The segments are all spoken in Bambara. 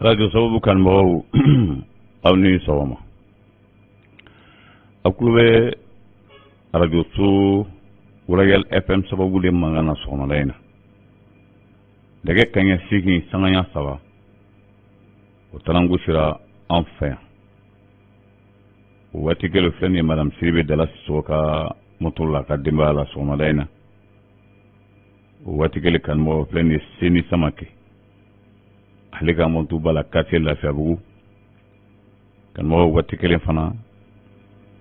radio sababu kan mɔgɔw aw ni sɔgɔma a kulo bɛ radio so Royal FM sababu de mankan na sɔgɔmada in na dɛgɛ kaɲɛ 8 sanganya 3 o tarango sira an fɛ yan o waati kɛlen filɛ nin ye madame Siribe Dala Sisoko ka moto la ka denbaya la sɔgɔmada in na o waati kɛlen kanumɔgɔ filɛ nin ye Seni Samake ale ka moto ba la quartier Lafiyabugu kanumɔgɔ waati kɛlen fana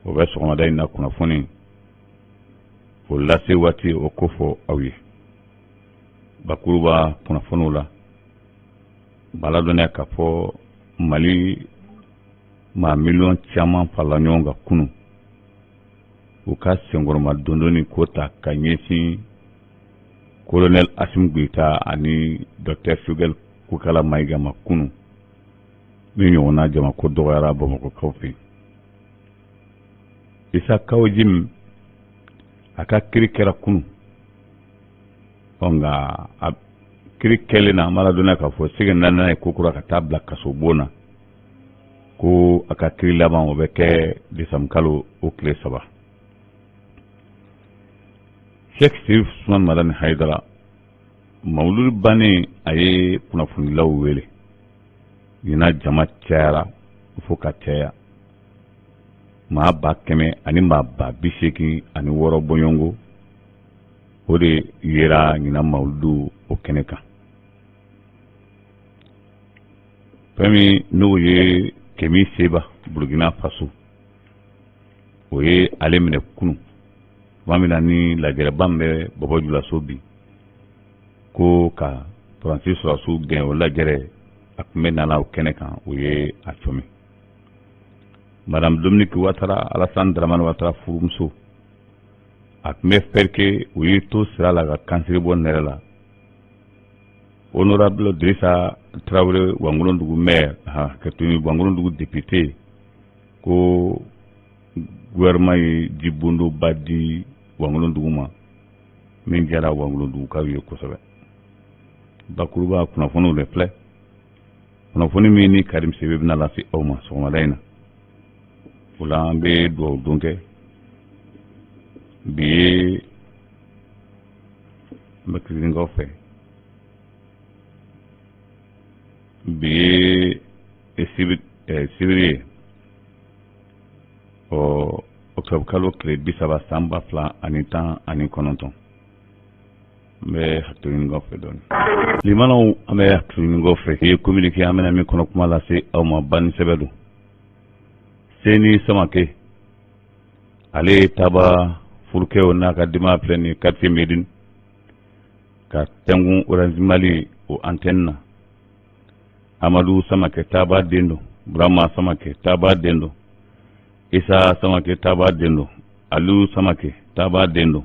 o bɛ sɔgɔmada in na kunnafoni o lase waati o ko fɔ aw ye bakuruba kunnafoniw la bala dɔnniya ka fɔ Mali maa miliyɔn caman farala ɲɔgɔn kan kunu u ka senkɔrɔma dondonni ko ta ka ɲɛsin Colonel Assimi Goïta ani Dr Choguel Kokala Maïga ma kunu min ɲɔgɔnna jamako dɔgɔyara Bamakɔkaw fɛ Isa Kawojim a ka kiri kɛra kunu nka a kiri kɛlen na mala dɔnniya k'a fɔ sɛgɛ naaninan ye ko kura ka taa bila kaso bon na ko a ka kiri laban o bɛ kɛ desanbu kalo o tile 3 Sheikh Sirif Usman Madani Haidara mawuludi bannen a ye kunnafonilaw wele ɲina jama cayara fo ka caya maa 100 ani maa 80 ani 6 bɔɲɔngo o de yera ɲina mawuludu o kɛnɛ kan fɛn min n'o ye Kemi Seba Burkina Faso o ye ale minɛ kunu tuma min na ni lajɛrɛba min bɛ Bɔbɔ Julaso bi ko ka Faransi sɔrɔsiw gɛn o lajɛrɛ a tun bɛ nana o kɛnɛ kan o ye a cɔmi Madame Dominique Ouattara Alassane Dramane Ouattara furumuso a tun bɛ fɛrike o ye to sira la ka kansiri bɔ nɛrɛ la Honorable Drissa Traoré Wangolondugu maire ka tuni Wangolondugu député ko gouvernement ye jibondo ba di Wangolondugu ma min jara Wangolondugu ka ye kosɛbɛ bakuruba kunnafoniw de filɛ kunnafoni min ni Karim Sebe bɛna lase aw ma sɔgɔmada in na o la an bɛ dugawu don kɛ bi ye n bɛ kirinkaw fɛ bi ye sibiri ye octobre kalo tile 30 san 2019 n bɛ hakilinaw fɛ dɔɔni limanaw an bɛ hakilinaw fɛ i ye communiqué an bɛna min kɔnɔ kuma lase aw ma bani sɛbɛ don Seni Samake ale taba furukɛw n'a ka denbaya filɛ nin quartier Médine ka tɛngun Orange Mali o antenne na Amadou Samake taba den don Burama Samake taba den don Isa Samake taba den don Aliou Samake taba den don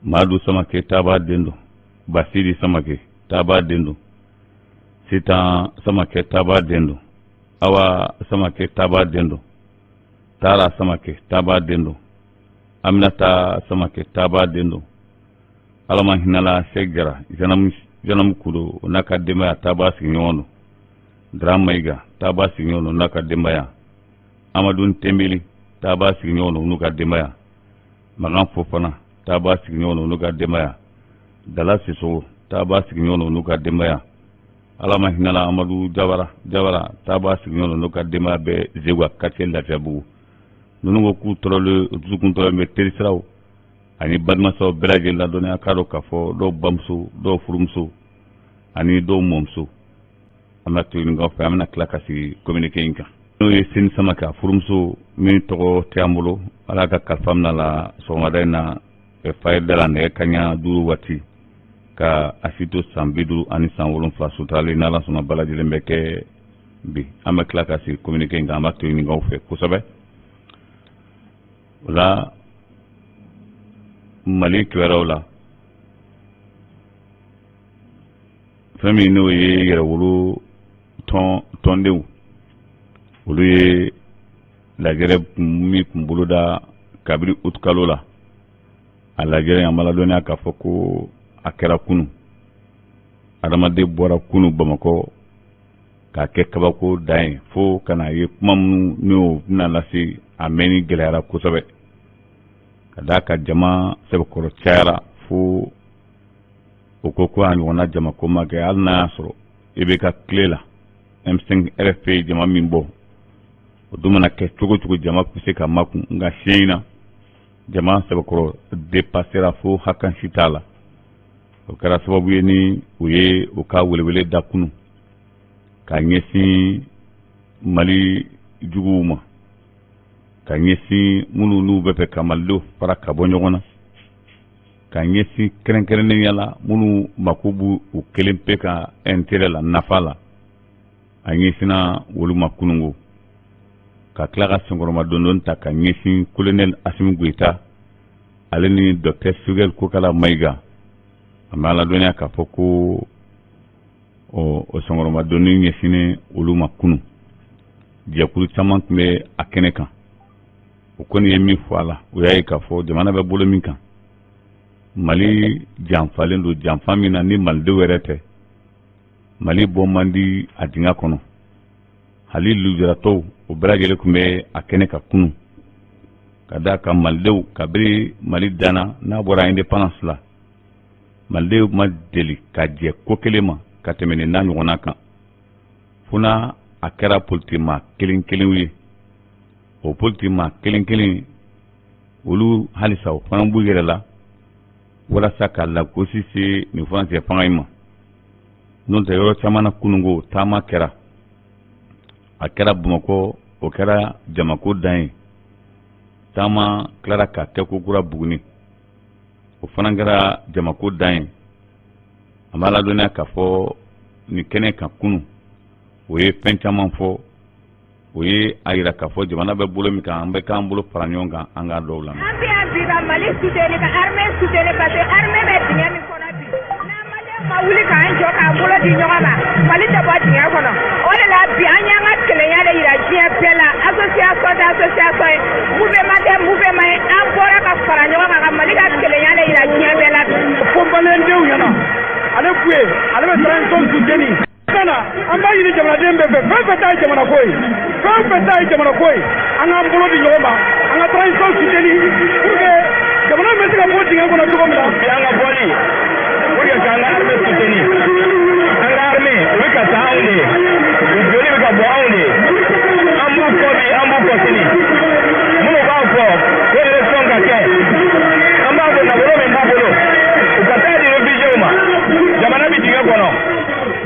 Madou Samake taba den don Basiri Samake taba den don Sitan Samake taba den don Awa Samake taba den don Tara Samake taba den don Aminata Samake taba den don Alama hinala Sheikh Jara janam kudo n'a ka denbaya taba sigi ɲɔgɔn don Dram Maïga taba sigi ɲɔgɔn don n'a ka denbaya Amadou Tembeli taba sigi ɲɔgɔn don n'u ka denbaya Magan Fofana taba sigi ɲɔgɔn don n'u ka denbaya Dala Sisoko taba sigi ɲɔgɔn don n'u ka denbaya Alama hinala Amadou Jawara taba sigi ɲɔgɔn don n'u ka denbaya bɛ Zegwa quartier Lafiyabugu ninnu ko k'u tɔrɔlen dusukun tɔrɔlen bɛ terisiraw ani balimasaw bɛɛ lajɛlen la dɔnniya k'a dɔn k'a fɔ dɔw bamuso dɔw furumuso ani dɔw mɔmuso an bɛ to ɲininkaw fɛ an bɛna tila ka sigi communiqué in kan n'o ye Seni Samake a furumuso min tɔgɔ tɛ an bolo ala ka kalifa minɛ la sɔgɔmada in na fayida la nɛgɛ kaɲa 5 waati ka a si to san 57 suturalen n'ala sɔnna bɛɛ lajɛlen bɛ kɛ bi an bɛ tila ka sigi communiqué in kan an bɛ to ɲininkaw fɛ kosɛbɛ o la Mali kibaruyaw la fɛn min n'o ye yɛrɛwolo tɔndenw olu ye lajɛrɛ min kun boloda kabiri août kalo la a lajɛrɛ an b'a ladɔnniya k'a fɔ ko a kɛra kunu adamaden bɔra kunu Bamakɔ k'a kɛ kabako dan ye fo kana ye kuma minnu n'o bɛna lase a mɛnni gɛlɛyara kosɛbɛ ka d'a ka jama sɛbɛkɔrɔ cayara fo o ko a ɲɔgɔnna jama ko ma kɛ hali n'a y'a sɔrɔ i bɛ ka tile la M5 RFP jama min bɔ o dun mana kɛ cogo cogo jama tun bɛ se ka makun nka fiɲɛ in na jama sɛbɛkɔrɔ dépassera fo hakansi t'a la o kɛra sababu ye ni u ye u ka welewele da kunu ka ɲɛsin Mali juguw ma ka ɲɛsin minnu n'u bɛ fɛ ka Malidenw fara ka bɔ ɲɔgɔn na ka ɲɛsin kɛrɛnkɛrɛnnenya la minnu mako b'u u kelen pe ka intérêt la nafa la a ɲɛsinna olu ma kunungo ka tila ka senkɔrɔma dondon ta ka ɲɛsin colonel Assimi Goïta ale ni docteur Sogɛl Kokala Mayiga an bɛ Ala dɔnniya k'a fɔ ko o senkɔrɔma donni ɲɛsinnen olu ma kunu jɛkulu caman tun bɛ a kɛnɛ kan o kɔni ye min fɔ a la o y'a ye k'a fɔ jamana bɛ bolo min kan Mali janfalen don janfa min na ni Malidenw yɛrɛ tɛ Mali bɔ man di a dingɛ kɔnɔ hali lujuratɔw o bɛɛ lajɛlen tun bɛ a kɛnɛ ka kunu ka d'a kan Malidenw kabiri Mali danna n'a bɔra indépendance la Malidenw ma deli ka jɛ ko kelen ma ka tɛmɛ nin n'a ɲɔgɔnna kan fo n'a a kɛra politikima kelen kelenw ye o politikima kelen kelen olu halisa o fana b'u yɛrɛ la walasa ka lagosi se nin furancɛ fanga in ma n'o tɛ yɔrɔ caman na kunungo taama kɛra a kɛra Bamakɔ o kɛra jamako dan ye taama tilara ka kɛ kokura Buguni o fana kɛra jamako dan ye an b'a ladɔnniya k'a fɔ nin kɛnɛ kan kunu o ye fɛn caman fɔ o ye a yira k'a fɔ jamana bɛ bolo min kan an bɛ k'an bolo fara ɲɔgɔn kan an k'a dɔw la. An bɛ yan bi ka Mali soutenir ka armée soutenir parce que armée bɛ dingɛ min kɔnɔ bi n'an Maliyɛnw ma wuli k'an jɔ k'an bolo di ɲɔgɔn ma Mali tɛ bɔ dingɛ kɔnɔ o de la bi an y'an ka kelenya de yira diɲɛ bɛɛ la association tɛ association ye mouvement tɛ mouvement ye an bɔra ka fara ɲɔgɔn kan ka Mali ka kelenya de yira diɲɛ bɛɛ la bi. Fo Maliyɛndenw ɲɛna ale kun ye ale bɛ transition soutenir kana an b'a ɲini jamanaden bɛɛ fɛ fɛn fɛn ta ye jamana ko ye fɛn fɛn ta ye jamana ko ye an k'an bolo di ɲɔgɔn ma an ka transition soutenir pour que jamana bɛ se ka bɔ dingɛ kɔnɔ cogo min na. bi an ka bɔli pour que k'an ka armée soutenir an ka armée o bɛ ka taa anw de ye o joli bɛ ka bɔ anw de ye an b'u kɔ bi an b'u kɔsini minnu b'a fɔ ko élection ka kɛ an b'a fɔ nafolo min b'a bolo u ka taa di réfugiés ma jamana bɛ dingɛ kɔnɔ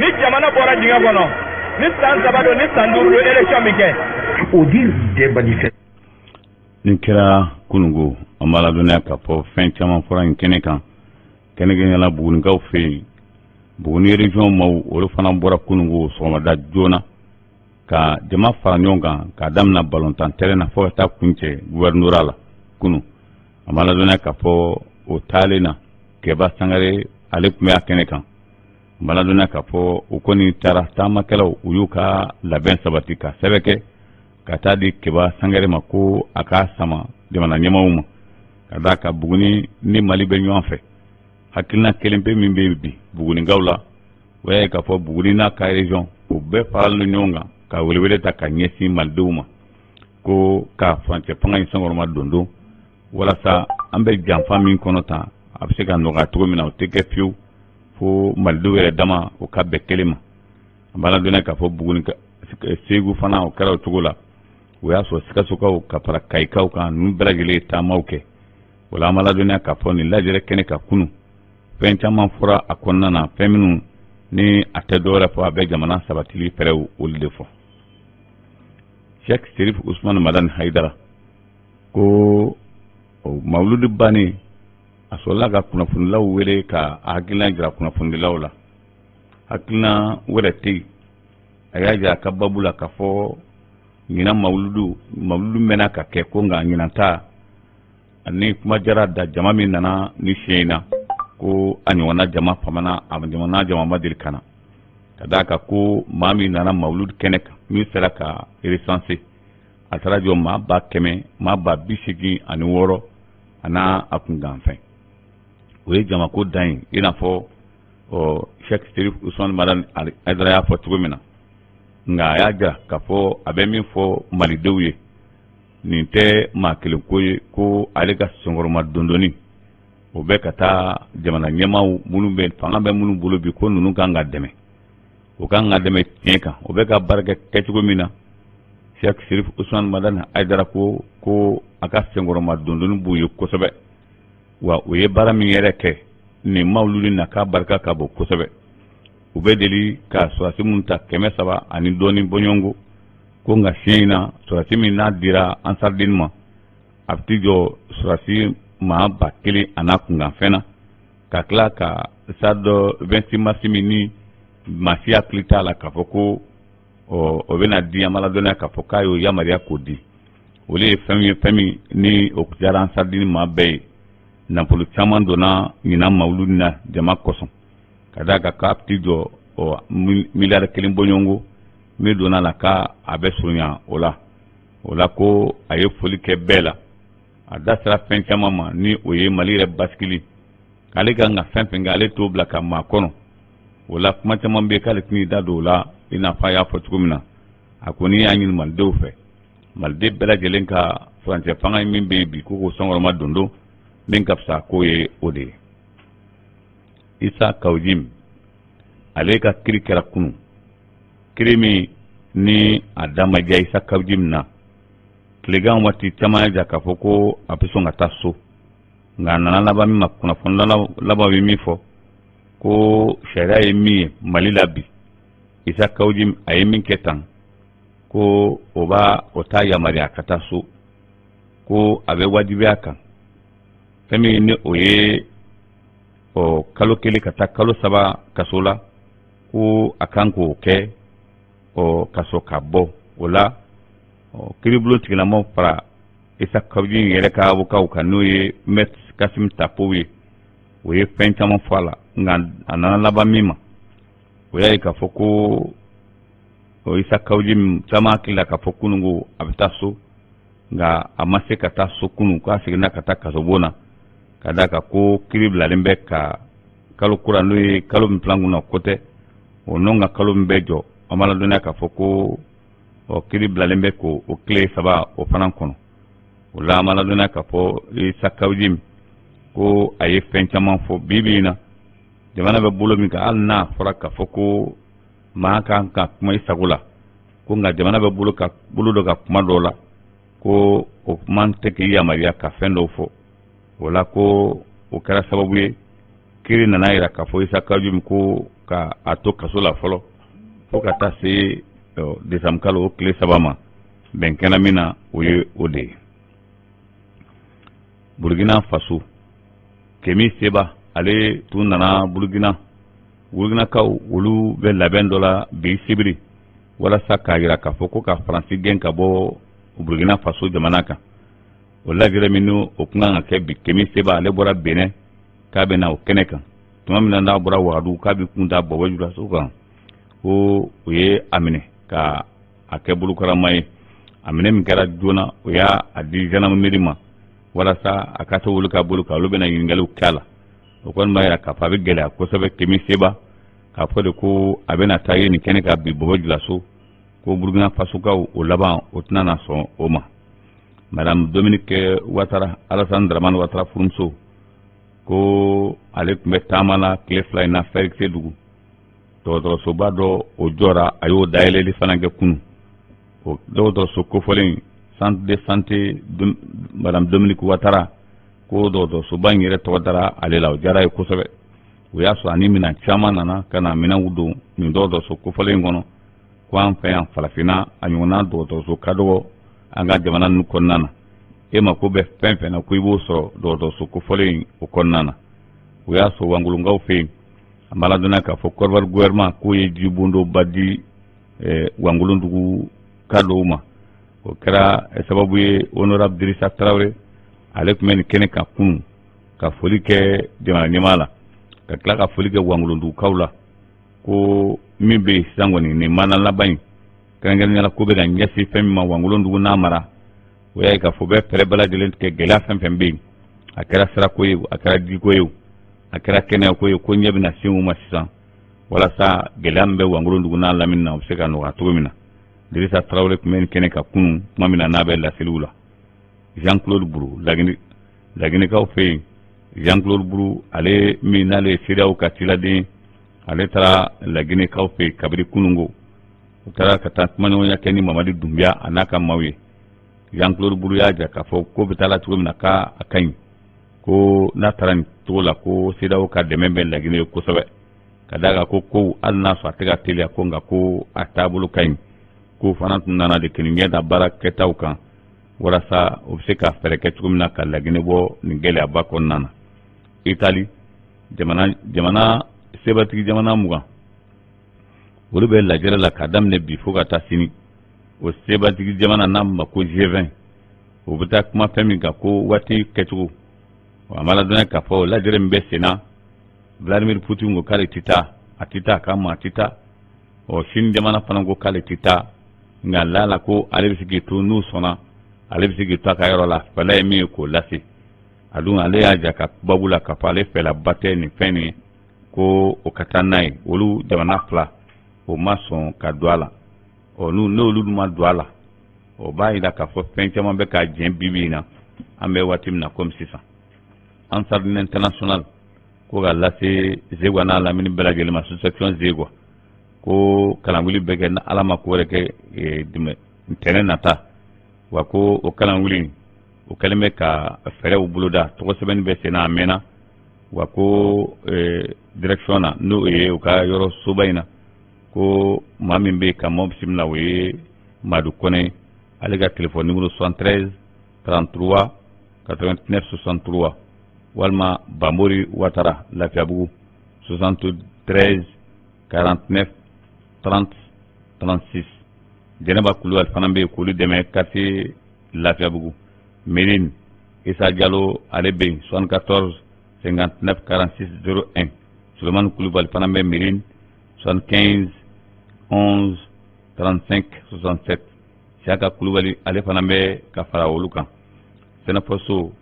ni jamana bɔra dingɛ kɔnɔ ni san 3 don ni san 5 don élection bɛ kɛ. o di tɛ bali nin kɛra kunungo an b'a ladɔnniya k'a fɔ fɛn caman fɔra nin kɛnɛ kan kɛnɛkɛɲala Bugunikaw fɛ yen Buguni région maaw olu fana bɔra kunungo sɔgɔmada joona ka jama fara ɲɔgɔn kan k'a daminɛ balontan terrain na fo ka taa kuncɛ gouvernorat la kunu an b'a ladɔnniya k'a fɔ o taalen na Kɛba Sangare ale tun bɛ a kɛnɛ kan an b'a ladɔnniya k'a fɔ o kɔni taara taamakɛlaw u y'u ka labɛn sabati ka sɛbɛn kɛ ka taa di Kɛba Sangare ma ko a k'a sama jamana ɲɛmaaw ma ka d'a kan Buguni ni Mali bɛ ɲɔgɔn fɛ hakilina kelen pe min bɛ bi Bugunikaw la o y'a ye k'a fɔ Buguni n'a ka région o bɛɛ faralen ɲɔgɔn kan ka welewele ta ka ɲɛsin Malidenw ma ko ka furancɛ fanga in sankɔrɔma dondon walasa an bɛ janfa min kɔnɔ tan a bɛ se ka nɔgɔya cogo min na o tɛ kɛ fiyewu fo Malidenw yɛrɛ dama o ka bɛn kelen ma an b'a ladɔnniya k'a fɔ Buguni Segu fana o kɛra o cogo la o y'a sɔrɔ Sikasokaw ka fara Kayikaw kan ninnu bɛɛ lajɛlen ye taamaw kɛ o la an b'a ladɔnniya k'a fɔ nin lajɛrɛ kɛnɛ ka kunu fɛn caman fɔra a kɔnɔna na fɛn minnu ni a tɛ dɔwɛrɛ fɔ a bɛ jamana sabatili fɛrɛw olu de fɔ Sheikh Sherif Usman Madan Haidara ko mawuludi bannen a sɔrɔla ka kunnafonilaw wele ka hakilina jira kunnafonilaw la hakilina wɛrɛ tɛ yen a y'a jira a ka babu la k'a fɔ ɲinan mawuludu mɛnna ka kɛ ko nka ɲinan ta ani kuma jara da jama min nana ni fiɲɛ in na ko a ɲɔgɔnna jama famana a ɲɔgɔnna jama ma deli ka na ka d'a kan ko maa min nana mawuludu kɛnɛ kan min sera ka recenser a taara jɔ maa 100 maa 86 a n'a a kunganfɛn o ye jamako dan ye i n'a fɔ Sheikh Sherif Usman Madan Haidara y'a fɔ cogo min na nga ya jira k'a fɔ a bɛ min fɔ malidenw ye nin tɛ maa kelen ko ye ko ale ka sɔngɔrɔma dondonni o bɛ ka taa jamana ɲɛmaaw minnu bɛ fanga bɛ minnu bolo bi ko ninnu kan ka dɛmɛ o kan ka dɛmɛ tiɲɛ kan o bɛ ka baara kɛ cogo min na Cheikh Sirif Usman Madani Aidara ko a ka sɔngɔrɔma dondonni b'u ye kosɛbɛ wa o ye baara min yɛrɛ kɛ nin mawuludi na k'a barika ka bon kosɛbɛ u bɛ deli ka sɔrɔsi minnu ta 300 ani dɔɔni bɔɲɔngo ko nka siɲɛ in na sɔrɔsi min n'a dira ansardini ma a bɛ t'i jɔ sɔrɔsi maa 1000 a n'a kunkanfɛn na ka tila ka sa dɔ 26 mars min ni maa si hakili t'a la k'a fɔ ko o bɛna di an maladɔnniya k'a fɔ k'a y'o yamaruya k'o di olu ye fɛn min ni o diyara ansardini maa bɛɛ ye nafolo caman donna ɲinan mawuludi na jama kosɔn ka da ka k'a bɛ jɔ miliyari 1 bɔɲɔngo min donna la ka a bɛ surunya o la ko a ye foli kɛ bɛɛ la a da sera fɛn caman ma ni o ye Mali yɛrɛ basigili k'ale kan ka fɛn fɛn kɛ ale t'o bila ka maa kɔnɔ o la kuma caman bɛ k'ale tɛn'i da don o la i n'a fɔ a y'a fɔ cogo min na a ko n'i y'a ɲini malidenw fɛ maliden bɛɛ lajɛlen ka furancɛ fanga min bɛ yen bi ko k'o sɔngɔrɔma dondon min ka fisa k'o ye o de ye Isa Kawujim ale ka kiri kɛra kunu kiri min ni a da ma diya Isa Kawujim na tilegan waati caman ja k'a fɔ ko a bɛ sɔn ka taa so nka a nana laban min ma kunnafoni laban bɛ min fɔ ko sariya ye min ye Mali la bi Isa Kawujim a ye min kɛ tan ko o t'a yamaruya ka taa so ko a bɛ wajibiya kan fɛn min ni o ye kalo 1 ka taa kalo 3 kaso la ko a kan k'o kɛ kaso ka bɔ o la kiribulon tigilamaw fara Isa Kawujim yɛrɛ ka avocat kan n'o ye Maître Kasim Tapow ye o ye fɛn caman fɔ a la nka a nana laban min ma o y'a ye k'a fɔ ko Isa Kawujim caman hakili la k'a fɔ kunun ko a bɛ taa so nka a ma se ka taa so kunun k'a seginna ka taa kasobon na ka da ka ko kiri bilalen bɛ ka kalo kura n'o ye kalo min filan kunna ko tɛ o n'o ka kalo min bɛ jɔ an b'a ladɔnniya k'a fɔ ko kiri bilalen bɛ k'o tile 3 o fana kɔnɔ o la an b'a ladɔnniya k'a fɔ Isa Kawujim ko a ye fɛn caman fɔ bi in na jamana bɛ bolo min kan hali n'a fɔra k'a fɔ ko maa kan ka kuma i sago la ko nka jamana bɛ bolo dɔ ka kuma dɔw la ko o kuma tɛ k'i yamaruya ka fɛn dɔw fɔ o la ko o kɛra sababu ye kiri nana yira k'a fɔ Isa Kawujim ko ka a to kaso la fɔlɔ fo ka taa se décembre kalo o tile 3 ma bɛn kɛnɛ min na o ye o de ye Burkina Faso Kemi Seba ale tun nana Burkinakaw olu bɛ labɛn dɔ la bi sibiri walasa k'a yira k'a fɔ ko ka Faransi gɛn ka bɔ Burkina Faso jamana kan o lajɛrɛ min n'o kun kan ka kɛ bi Kemi Seba ale bɔra Benin k'a bɛ na o kɛnɛ kan tuma min na n'a bɔra Wagadugu k'a bɛ kun da Bɔbɔjulaso kan ko o ye a minɛ ka a kɛ bolokarama ye a minɛ min kɛra joona o y'a di gendarmerie ma walasa a ka se olu ka bolo kan olu bɛna ɲininkaliw k'a la o kɔni b'a yira k'a fɔ a bɛ gɛlɛya kosɛbɛ Kemi Seba k'a fɔ de ko a bɛna taa ye nin kɛnɛ kan bi Bɔbɔjulaso ko Burkina Fasokaw o laban o tɛna na sɔn o ma Madame Dominique Ouattara Alassane Dramane Ouattara furumuso ko ale tun bɛ taama la tile 2 in na Fɛrikisɛdugu dɔgɔtɔrɔsoba dɔ o jɔra a y'o dayɛlɛli fana kɛ kunun o dɔgɔtɔrɔso kofɔlen centre de santé Madame Dominique Ouattara ko dɔgɔtɔrɔsoba in yɛrɛ tɔgɔ dara ale la o diyara ye kosɛbɛ o y'a sɔrɔ ani minɛn caman nana ka na minɛnw don nin dɔgɔtɔrɔso kofɔlen in kɔnɔ ko an fɛ yan farafinna a ɲɔgɔnna dɔgɔtɔrɔso ka dɔgɔ an ka jamana ninnu kɔnɔna na e ma ko bɛ fɛn fɛn na ko i b'o sɔrɔ dɔgɔtɔrɔso kofɔlen o kɔnɔna na o y'a sɔrɔ Wangolonkaw fɛ yen a b'a ladɔnniya k'a fɔ Côte d'Ivoire gouvernement k'o ye jibondoba di Wangolondugu ka dɔw ma o kɛra sababu ye Honorable Dirissa Traoré ale tun bɛ nin kɛnɛ kan kunun ka foli kɛ jamana ɲɛmaa la ka tila ka foli kɛ Wangolondugukaw la ko min bɛ yen sisan kɔni nin mana laban in kɛrɛnkɛrɛnnenya la ko bɛ ka ɲɛsin fɛn min ma Wangolondugu n'a mara o y'a ye k'a fɔ bɛɛ fɛɛrɛ bɛɛ lajɛlen tigɛ gɛlɛya fɛn fɛn bɛ yen a kɛra sirako ye a kɛra jiko ye a kɛra kɛnɛyako ye ko ɲɛ bɛna se u ma sisan walasa gɛlɛya min bɛ wangolo dugu n'a lamini na o bɛ se ka nɔgɔya cogo min na Dirisa Tarawele tun bɛ nin kɛnɛ ka kunun tuma min na n'a bɛ laseliw la Jean-Claude Buru Laginɛkaw fɛ yen Jean-Claude Buru ale min n'ale ye CEDEAO ka ciladen ale taara Laginɛkaw fɛ yen kabini kunungo u taara ka taa kumaɲɔgɔnya kɛ ni Mamadi Dunbiya a n'a ka maaw ye Jean-Claude Buru y'a jira k'a fɔ ko bɛ taa la cogo min na k'a ka ɲi ko n'a taara nin cogo la ko CEDEAO ka dɛmɛ bɛ Laginɛ ye kosɛbɛ ka d'a kan ko kow hali n'a sɔrɔ a tɛ ka teliya ko nka ko a taabolo ka ɲi ko fana tun nana de kɛnɛ ɲɛ da baara kɛtaw kan walasa o bɛ se ka fɛɛrɛ kɛ cogo min na ka Laginɛ bɔ nin gɛlɛyaba kɔnɔna na Itali jamana sebatigi jamana 20 olu bɛ lajɛrɛ la k'a daminɛ bi fo ka taa sini o sebatigi jamana n'a ma ko G20 o bɛ taa kuma fɛn min kan ko waati kɛcogo a ma ladɔnya k'a fɔ lajɛrɛ min bɛ sen na Vladimir Putin ko k'ale tɛ taa a tɛ taa k'a ma a tɛ taa Chine jamana fana ko k'ale tɛ taa nka lala ko ale bɛ se k'i to n'u sɔnna ale bɛ se k'i to a ka yɔrɔ la fɛla ye min ye k'o lase a dun ale y'a ja ka babu la k'a fɔ ale fɛlaba tɛ nin fɛn nin ko o ka taa n'a ye olu jamana 2 o ma sɔn ka don a la n'olu ma don a la o b'a jira k'a fɔ fɛn caman bɛ ka jɛn bibi in na an bɛ waati min na komi sisan Ansarudine International ko ka lase Zegwa n'a lamini bɛɛ lajɛlen ma association Zegwa ko kalanwuli bɛ kɛ na Ala ma ko wɛrɛ kɛ ntɛnɛn nata wa ko o kalanwuli o kɛlen bɛ ka fɛɛrɛw boloda tɔgɔ sɛbɛnni bɛ sen na a mɛnna wa ko direction na n'o ye u ka yɔrɔ soba in na ko maa min bɛ yen ka maaw bisimila o ye Madu Kɔnɛ ale ka téléphone numéro 73 33 89 63 walima Bamori Ouattara Lafiabugu 73 49 30 36 Jɛnɛba Kulubali fana bɛ yen k'olu dɛmɛ quartier Lafiabugu Méline Issa Diallo ale bɛ yen 74 59 46 01 Sulemani Kulubali fana bɛ Méline 75 11 35 67 Siaka Kulubali ale fana bɛ ka fara olu kan Sɛnɛfɔso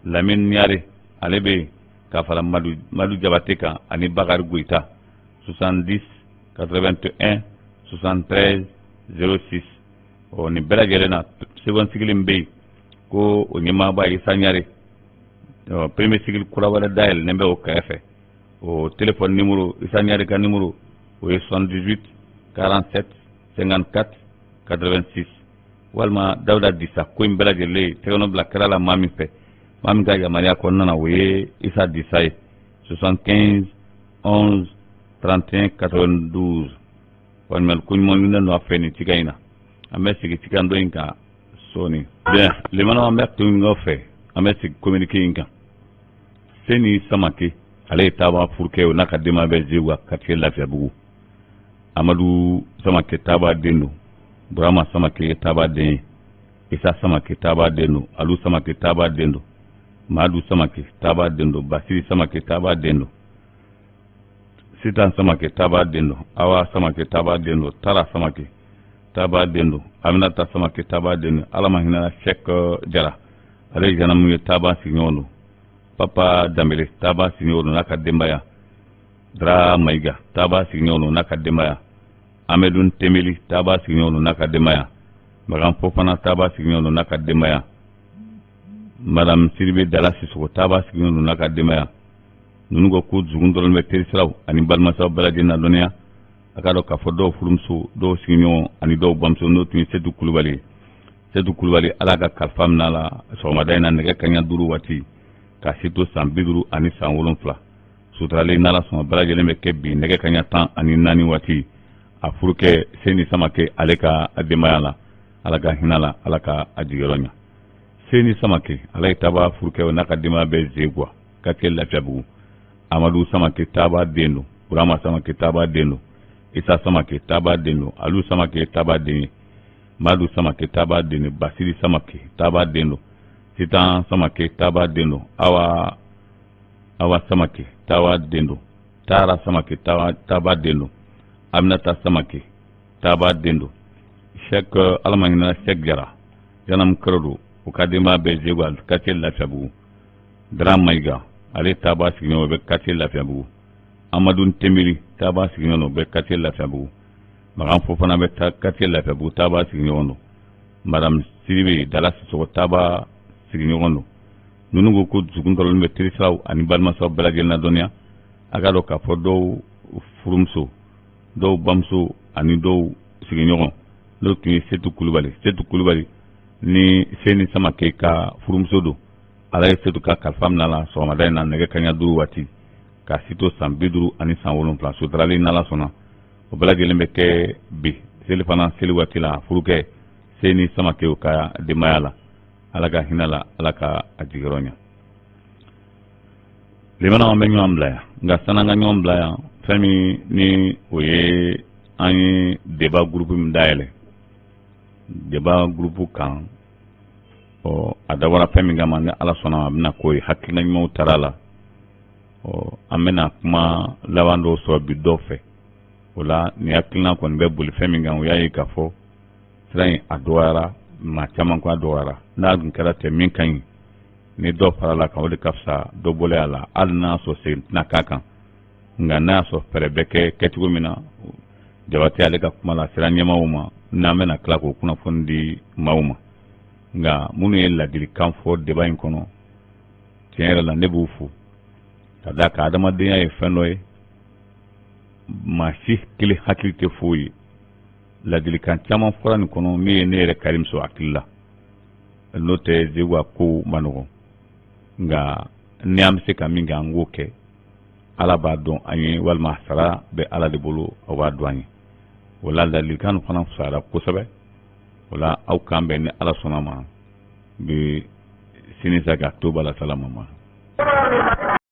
Lamine Niare ale bɛ ka fara Madu Jabate kan ani Bakari Goyita 70 81 73 06 nin bɛɛ lajɛlen na seconde cycle bɛ yen ko o ɲɛmaaba Isa Ɲare premier cycle kura wɛrɛ dayɛlɛnnen bɛ o kɛrɛfɛ o téléphone numéro Isa Ɲare ka numéro o ye 78 47 54 86 walima Dawuda Disa ko in bɛɛ lajɛlen tɛgɛnɔ bila kɛra la maa min fɛ maa min ka yamaruya kɔnɔna na o ye Isa Disa ye 75 11 31 92 walima ko ɲuman ɲininen don a fɛ nin tiga in na an bɛ sigi tiga dɔ in kan sɔɔni bien limanaw an bɛ to ɲɔgɔn fɛ an bɛ sigi communiqué in kan Seni Samake ale ye taaba furukɛ o n'a ka denbaya bɛ Zegwa quartier Lafiabugu Amadu Samake taaba den don Burama Samake taaba den ye Isa Samake taaba den don Alu Samake taaba den don Madu Samake taaba den don Basiri Samake taaba den don Sitan Samake taaba den don Awa Samake taaba den don Tara Samake taaba den don Aminata Samake taaba den don Ala ma hinɛ Sheikh Jara ale janamu ye taaba sigiɲɔgɔn don Papa Dambele taaba sigiɲɔgɔn don n'a ka denbaya Dra Maiga taaba sigiɲɔgɔn don n'a ka denbaya Amedun Temeli taaba sigiɲɔgɔn don n'a ka denbaya Magan Fofana taaba sigiɲɔgɔn don n'a ka denbaya Madame Siribe Dala Sisoko taaba sigiɲɔgɔn don n'a ka denbaya ninnu ko ko dugun dɔrɔn bɛ terisiraw ani balimasaw bɛɛ lajɛlen na dɔnniya a ka dɔn k'a fɔ dɔw furumuso dɔw sigiɲɔgɔn ani dɔw bamuso n'o tun ye Sedu Kulubali ye Sedu Kulubali ala ka kalifa minɛ a la sɔgɔmada in na nɛgɛ kaɲa 5 waati k'a si to san 50 ani san 7 suturalen n'ala sɔnna bɛɛ lajɛlen bɛ kɛ bi nɛgɛ kaɲa 14 waati a furukɛ Seni Samake ale ka denbaya la ala ka hinɛ la ala ka a jigiyɔrɔ ɲa Seni Samake ala ye taaba furukɛ n'a ka denbaya bɛ Zegwa quartier Lafiabugu Amadu Samake taaba den don Burama Samake taaba den don Isa Samake taaba den don Alu Samake taaba den ye Madu Samake taaba den don Basiri Samake taaba den don Sitan Samake taaba den don Awa Samake taaba den don Tara Samake taaba den don Aminata Samake taaba den don Sheikh Alamanina Sheikh Jara Janam Krodo o ka denbaya bɛ Zegwa quartier Lafiabugu Dra Maiga ale taaba sigiɲɔgɔn bɛ quartier Lafiabugu Amadou Temiri taba signono be quartier Lafiabugu Magan Fofana be quartier Lafiabugu taba signono Madame Siribe Dallas so taba signono Nunugo ko zugundol be tirisaw ani balma saw belagel na donia aga do ka fo do furumso do bamso ani do signono do ki setu kulubali ni seni sama ke ka furumso do ala setu ka kalfam na la so maday na nege kanya duru wati ka sito san biduru ani san wolon plan so drali na la sona o belagel be ke bi seli fana seli wati la furuke seni sama ke ka de mayala alaga hinala alaka ajigironya limana on benyo amblaya nga sananga nyomblaya fami ni oye ani débat groupe mdaele débat groupe kan o adawara fami nga man ala sona amna koy hakina nyimo tarala o amena kuma lawando so bi dofe wala ni hakina kon be bul fami nga o yayi kafo train adwara ma caman ko adwara na gun karate min kan ni do parala ka wodi kafsa do bole ala alna so se na kakan nga na so perebeke ketigo mina jawati ale ka kuma la siranya mawuma na mena kala ko kuna fondi mawuma nga munu yella dili kan fo de bayin kono tiere la nebufu tada ka adama de ay fenoy ma si kili hakilite fuyi la dili kan caman foran kono mi ne re karim so akilla note jiwa ko manugo nga niam se kaminga ngoke ala ba don anyi wal mahsara be ala de bolo o wa douani wala dalil kan fana fara ko sabe wala au kambe ne ala sonama be sinisa ga to bala salama ma